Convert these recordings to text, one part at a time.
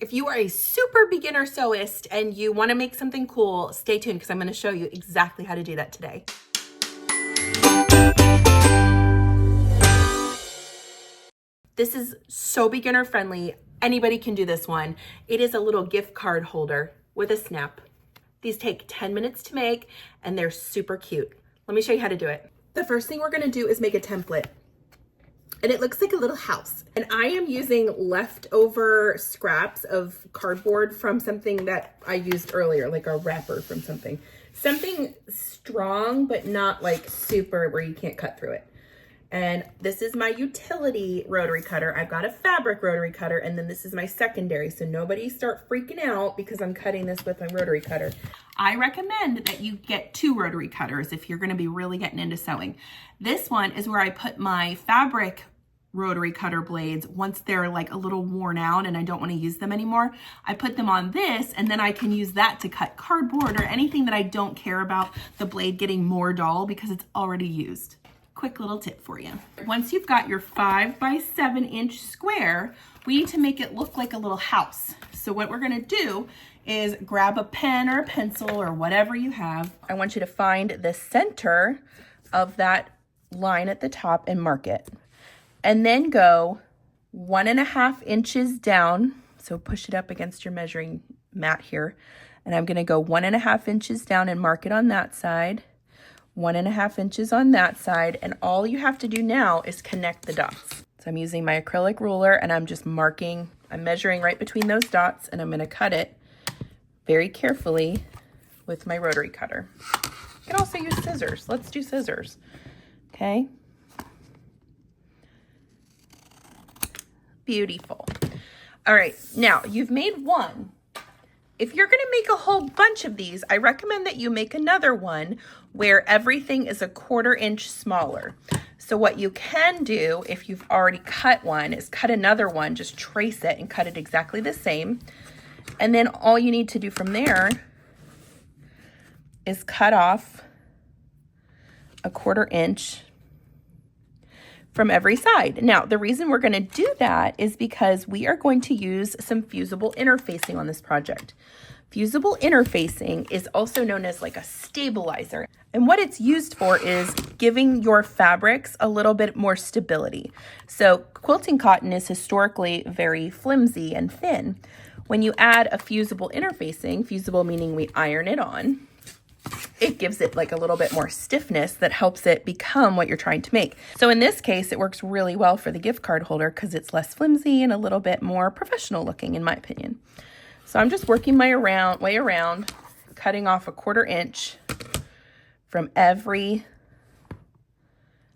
If you are a super beginner sewist and you want to make something cool, stay tuned because I'm going to show you exactly how to do that today. This is so beginner friendly. Anybody can do this one. It is a little gift card holder with a snap. These take 10 minutes to make and they're super cute. Let me show you how to do it. The first thing we're going to do is make a template. And it looks like a little house. And I am using leftover scraps of cardboard from something that I used earlier, like a wrapper from something. Something strong, but not like super where you can't cut through it. And this is my utility rotary cutter. I've got a fabric rotary cutter, and then this is my secondary. So nobody start freaking out because I'm cutting this with a rotary cutter. I recommend that you get 2 rotary cutters if you're gonna be really getting into sewing. This one is where I put my fabric rotary cutter blades. Once they're like a little worn out and I don't want to use them anymore, I put them on this, and then I can use that to cut cardboard or anything that I don't care about the blade getting more dull because it's already used. Quick little tip for you. Once you've got your 5 by 7 inch square, we need to make it look like a little house. So what we're gonna do is grab a pen or a pencil or whatever you have. I want you to find the center of that line at the top and mark it. And then go 1.5 inches down. So push it up against your measuring mat here. And I'm gonna go 1.5 inches down and mark it on that side, 1.5 inches on that side. And all you have to do now is connect the dots. So I'm using my acrylic ruler and I'm just marking, I'm measuring right between those dots, and I'm gonna cut it very carefully with my rotary cutter. You can also use scissors. Let's do scissors, okay? Beautiful. All right, now you've made one. If you're gonna make a whole bunch of these, I recommend that you make another one where everything is 1/4 inch smaller. So what you can do if you've already cut one is cut another one, just trace it and cut it exactly the same. And then all you need to do from there is cut off 1/4 inch from every side. Now, the reason we're going to do that is because we are going to use some fusible interfacing on this project. Fusible interfacing is also known as like a stabilizer. And what it's used for is giving your fabrics a little bit more stability. So quilting cotton is historically very flimsy and thin. When you add a fusible interfacing, fusible meaning we iron it on, it gives it like a little bit more stiffness that helps it become what you're trying to make. So in this case, it works really well for the gift card holder because it's less flimsy and a little bit more professional looking, in my opinion. So I'm just working my way around, cutting off 1/4 inch from every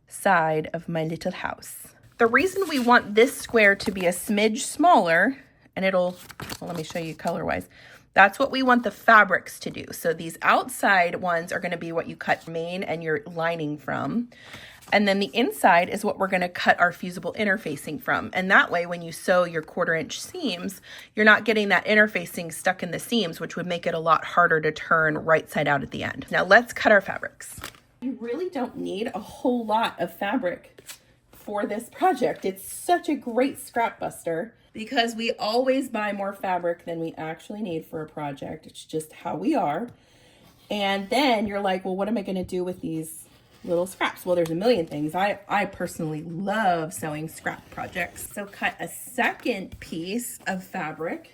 side of my little house. The reason we want this square to be a smidge smaller, and well, let me show you color-wise. That's what we want the fabrics to do. So these outside ones are gonna be what you cut main and your lining from. And then the inside is what we're gonna cut our fusible interfacing from. And that way, when you sew your 1/4 inch seams, you're not getting that interfacing stuck in the seams, which would make it a lot harder to turn right side out at the end. Now let's cut our fabrics. You really don't need a whole lot of fabric for this project. It's such a great scrap buster, because we always buy more fabric than we actually need for a project. It's just how we are. And then you're like, well, what am I gonna do with these little scraps? Well, there's a million things. I personally love sewing scrap projects. So cut a second piece of fabric.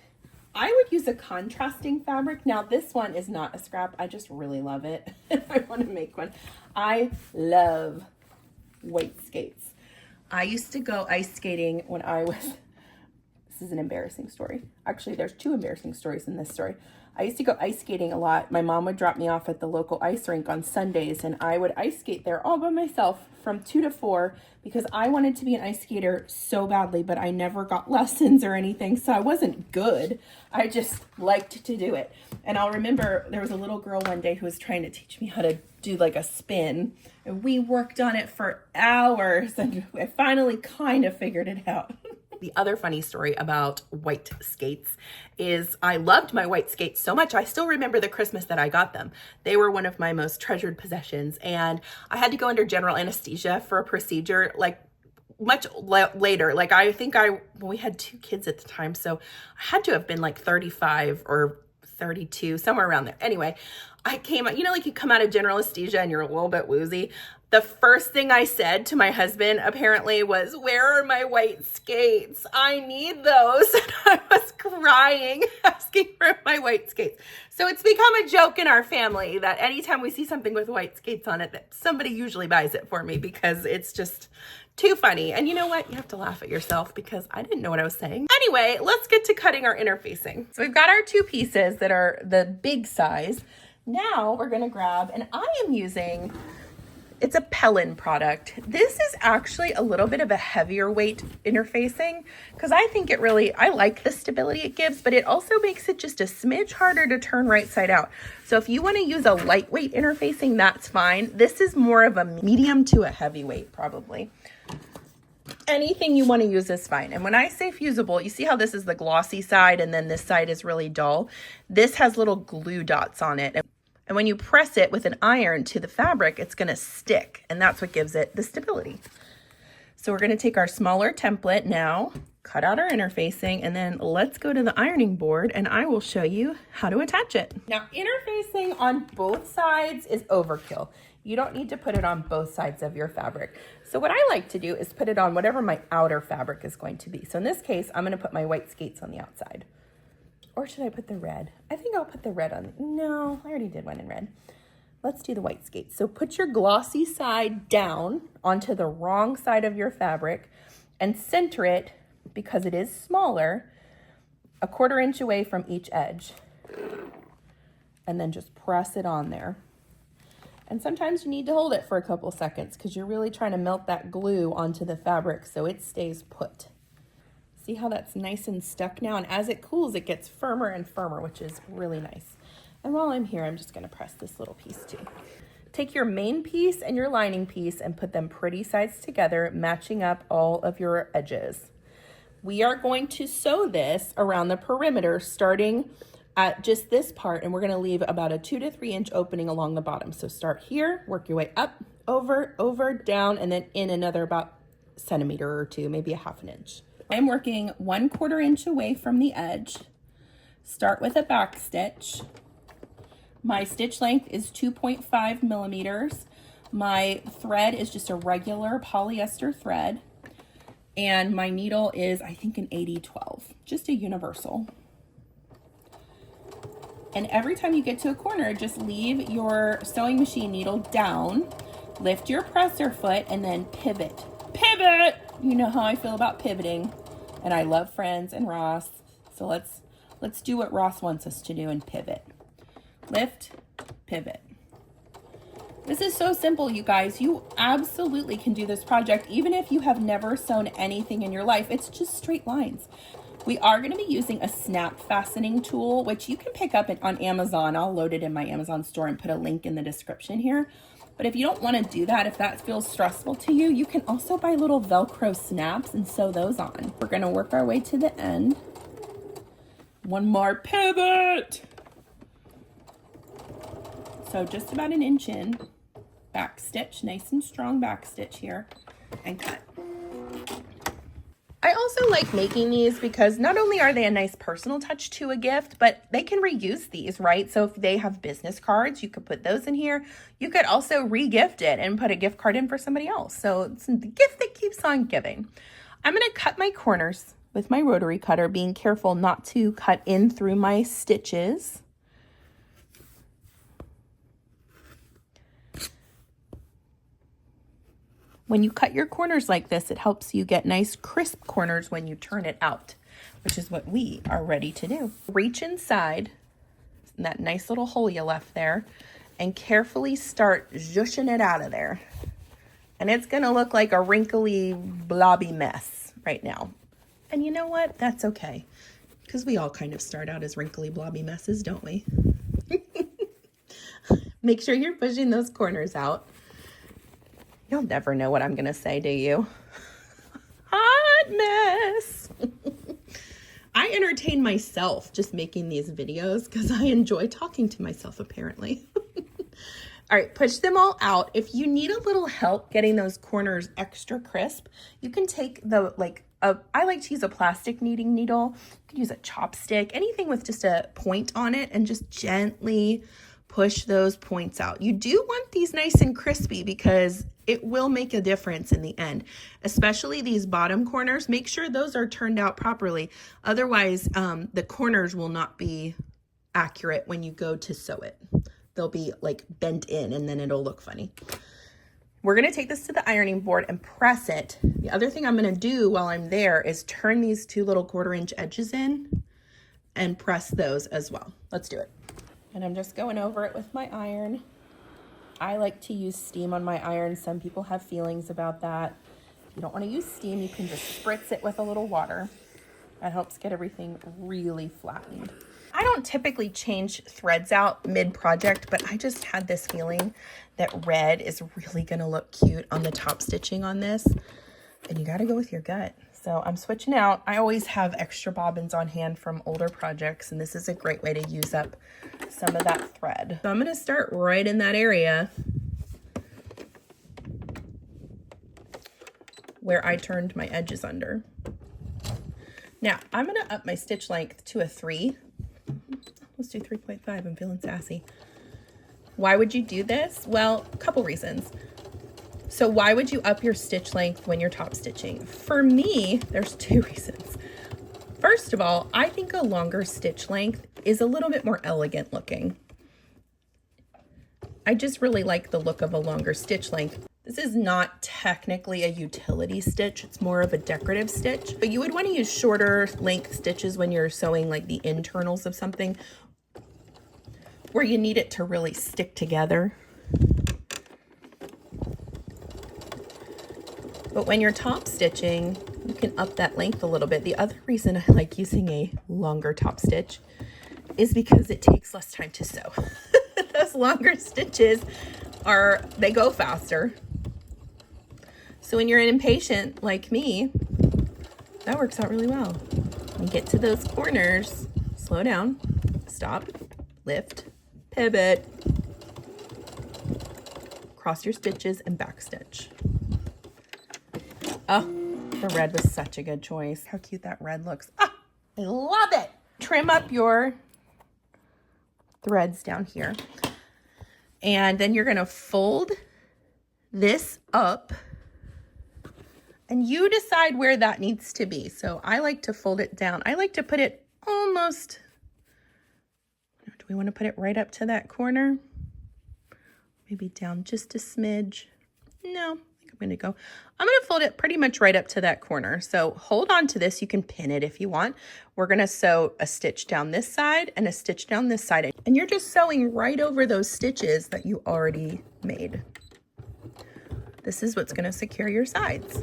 I would use a contrasting fabric. Now this one is not a scrap. I just really love it. I wanna make one. I love white skates. I used to go ice skating when I was, this is an embarrassing story. Actually, there's 2 embarrassing stories in this story. I used to go ice skating a lot. My mom would drop me off at the local ice rink on Sundays, and I would ice skate there all by myself from 2 to 4 because I wanted to be an ice skater so badly, but I never got lessons or anything, so I wasn't good. I just liked to do it. And I'll remember there was a little girl one day who was trying to teach me how to do like a spin, and we worked on it for hours, and I finally kind of figured it out. The other funny story about white skates is I loved my white skates so much. I still remember the Christmas that I got them. They were one of my most treasured possessions, and I had to go under general anesthesia for a procedure like much later. Like we had 2 kids at the time, so I had to have been like 35 or 32, somewhere around there. Anyway, I came out, like you come out of general anesthesia and you're a little bit woozy. The first thing I said to my husband apparently was, "Where are my white skates? I need those." And I was crying, asking for my white skates. So it's become a joke in our family that anytime we see something with white skates on it, that somebody usually buys it for me, because it's just too funny. And you know what? You have to laugh at yourself, because I didn't know what I was saying. Anyway, let's get to cutting our interfacing. So we've got our 2 pieces that are the big size. Now we're gonna grab, and I am using, it's a Pellin product. This is actually a little bit of a heavier weight interfacing, because I think I like the stability it gives, but it also makes it just a smidge harder to turn right side out. So if you want to use a lightweight interfacing, that's fine. This is more of a medium to a heavyweight, probably. Anything you want to use is fine. And when I say fusible, you see how this is the glossy side and then this side is really dull? This has little glue dots on it. And when you press it with an iron to the fabric, it's going to stick, and that's what gives it the stability. So we're going to take our smaller template now, cut out our interfacing, and then let's go to the ironing board and I will show you how to attach it. Now, interfacing on both sides is overkill. You don't need to put it on both sides of your fabric. So what I like to do is put it on whatever my outer fabric is going to be. So in this case, I'm going to put my white skates on the outside. Or should I put the red? I think I'll put the red on. No, I already did one in red. Let's do the white skates. So put your glossy side down onto the wrong side of your fabric and center it, because it is smaller, 1/4 inch away from each edge. And then just press it on there. And sometimes you need to hold it for a couple seconds, because you're really trying to melt that glue onto the fabric so it stays put. See how that's nice and stuck now? And as it cools, it gets firmer and firmer, which is really nice. And while I'm here, I'm just gonna press this little piece too. Take your main piece and your lining piece and put them pretty sides together, matching up all of your edges. We are going to sew this around the perimeter, starting at just this part, and we're gonna leave about a 2 to 3 inch opening along the bottom. So start here, work your way up, over, down, and then in another about centimeter or 2, maybe a 1/2 inch. I'm working 1/4 inch away from the edge. Start with a back stitch. My stitch length is 2.5 millimeters. My thread is just a regular polyester thread. And my needle is, I think, an 80-12, just a universal. And every time you get to a corner, just leave your sewing machine needle down, lift your presser foot, and then pivot. Pivot! You know how I feel about pivoting. And I love Friends and Ross. So let's do what Ross wants us to do and pivot. Lift, pivot. This is so simple, you guys. You absolutely can do this project even if you have never sewn anything in your life. It's just straight lines. We are going to be using a snap fastening tool, which you can pick up on Amazon. I'll load it in my Amazon store and put a link in the description here. But if you don't want to do that, if that feels stressful to you, you can also buy little Velcro snaps and sew those on. We're going to work our way to the end. One more pivot. So just about an inch in, back stitch, nice and strong back stitch here, and cut. I also like making these because not only are they a nice personal touch to a gift, but they can reuse these, right? So if they have business cards, you could put those in here. You could also re-gift it and put a gift card in for somebody else. So it's the gift that keeps on giving. I'm going to cut my corners with my rotary cutter, being careful not to cut in through my stitches. When you cut your corners like this, it helps you get nice crisp corners when you turn it out, which is what we are ready to do. Reach inside that nice little hole you left there and carefully start zhushing it out of there. And it's gonna look like a wrinkly, blobby mess right now. And you know what? That's okay, because we all kind of start out as wrinkly, blobby messes, don't we? Make sure you're pushing those corners out. You'll never know what I'm going to say, do you? Hot mess. I entertain myself just making these videos because I enjoy talking to myself, apparently. All All right, push them all out. If you need a little help getting those corners extra crisp, you can take I like to use a plastic kneading needle. You could use a chopstick, anything with just a point on it, and just gently push those points out. You do want these nice and crispy because it will make a difference in the end, especially these bottom corners. Make sure those are turned out properly. Otherwise, the corners will not be accurate when you go to sew it. They'll be like bent in and then it'll look funny. We're gonna take this to the ironing board and press it. The other thing I'm gonna do while I'm there is turn these 2 little 1/4-inch edges in and press those as well. Let's do it. And I'm just going over it with my iron. I like to use steam on my iron. Some people have feelings about that. If you don't wanna use steam, you can just spritz it with a little water. That helps get everything really flattened. I don't typically change threads out mid-project, but I just had this feeling that red is really gonna look cute on the top stitching on this, and you gotta go with your gut. So I'm switching out. I always have extra bobbins on hand from older projects, and this is a great way to use up some of that thread. So I'm gonna start right in that area where I turned my edges under. Now, I'm gonna up my stitch length to a 3. Let's do 3.5, I'm feeling sassy. Why would you do this? Well, a couple reasons. So why would you up your stitch length when you're top stitching? For me, there's 2 reasons. First of all, I think a longer stitch length is a little bit more elegant looking. I just really like the look of a longer stitch length. This is not technically a utility stitch, it's more of a decorative stitch, but you would want to use shorter length stitches when you're sewing like the internals of something where you need it to really stick together. But when you're top stitching, you can up that length a little bit. The other reason I like using a longer top stitch is because it takes less time to sew. Those longer stitches they go faster. So when you're impatient like me, that works out really well. You get to those corners, slow down, stop, lift, pivot, cross your stitches and back stitch. Oh, the red was such a good choice. How cute that red looks. Ah, I love it. Trim up your threads down here. And then you're gonna fold this up and you decide where that needs to be. So I like to fold it down. I like to put it almost, do we want to put it right up to that corner? Maybe down just a smidge. No, I'm gonna fold it pretty much right up to that corner. So hold on to this. You can pin it if you want. We're gonna sew a stitch down this side and a stitch down this side. And you're just sewing right over those stitches that you already made. This is what's gonna secure your sides.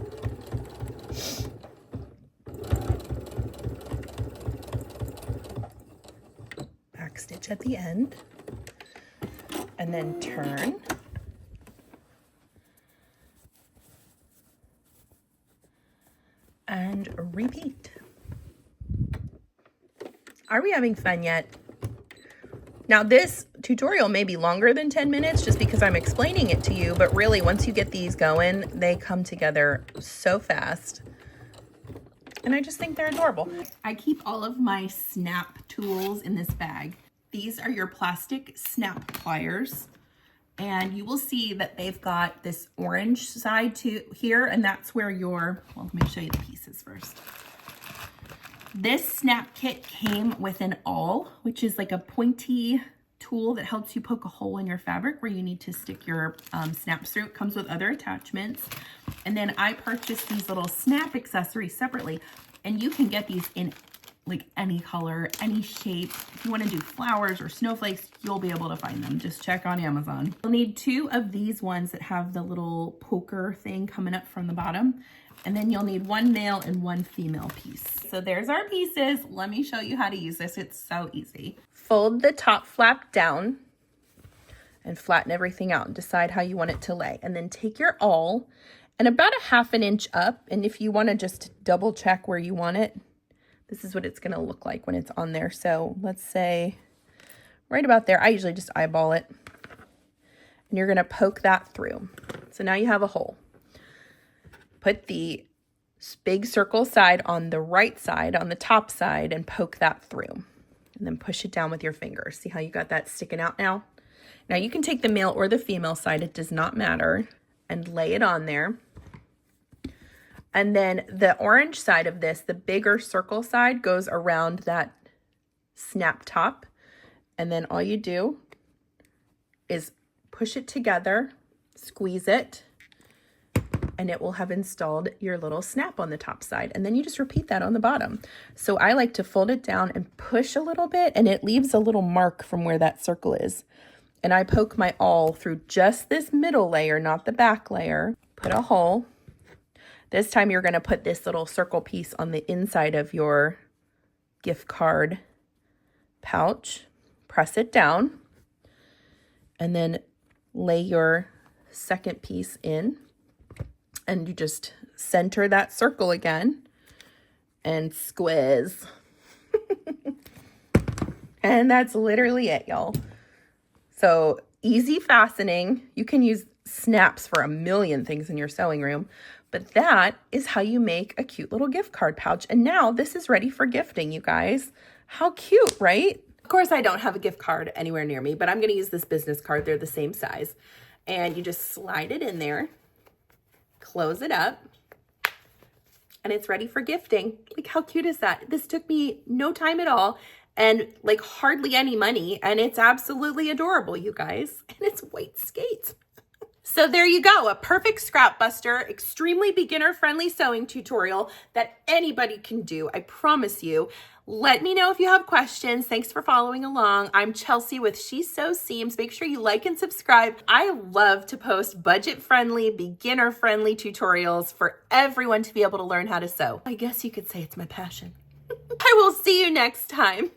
Back stitch at the end, and then turn. And repeat. Are we having fun yet? Now this tutorial may be longer than 10 minutes just because I'm explaining it to you, but really once you get these going, they come together so fast. And I just think they're adorable. I keep all of my snap tools in this bag. These are your plastic snap pliers. And you will see that they've got this orange side to here, and that's where your, well, let me show you the pieces first. This snap kit came with an awl, which is like a pointy tool that helps you poke a hole in your fabric where you need to stick your snaps through. It comes with other attachments. And then I purchased these little snap accessories separately, and you can get these in like any color, any shape. If you want to do flowers or snowflakes, you'll be able to find them. Just check on Amazon. You'll need 2 of these ones that have the little poker thing coming up from the bottom. And then you'll need 1 male and 1 female piece. So there's our pieces. Let me show you how to use this. It's so easy. Fold the top flap down and flatten everything out and decide how you want it to lay. And then take your awl and about 1/2 inch up. And if you want to just double check where you want it, this is what it's going to look like when it's on there. So let's say right about there. I usually just eyeball it. and you're gonna poke that through. So now you have a hole. Put the big circle side on the right side, on the top side, and poke that through. And then push it down with your fingers. See how you got that sticking out now? Now you can take the male or the female side, it does not matter, and lay it on there. And then the orange side of this, the bigger circle side, goes around that snap top. And then all you do is push it together, squeeze it, and it will have installed your little snap on the top side. And then you just repeat that on the bottom. So I like to fold it down and push a little bit, and it leaves a little mark from where that circle is. And I poke my awl through just this middle layer, not the back layer. Put a hole. This time you're gonna put this little circle piece on the inside of your gift card pouch. Press it down, and then lay your second piece in. And you just center that circle again and squeeze. And that's literally it, y'all. So easy fastening. You can use snaps for a million things in your sewing room, but that is how you make a cute little gift card pouch. And now this is ready for gifting, you guys. How cute, right? Of course, I don't have a gift card anywhere near me, but I'm going to use this business card. They're the same size. And you just slide it in there. Close it up, and it's ready for gifting. Like, how cute is that? This took me no time at all and like hardly any money, and it's absolutely adorable, you guys. And it's white skates. So there you go, a perfect scrap buster, extremely beginner-friendly sewing tutorial that anybody can do, I promise you. Let me know if you have questions. Thanks for following along. I'm Chelsea with She Sews Seams. Make sure you like and subscribe. I love to post budget-friendly, beginner-friendly tutorials for everyone to be able to learn how to sew. I guess you could say it's my passion. I will see you next time.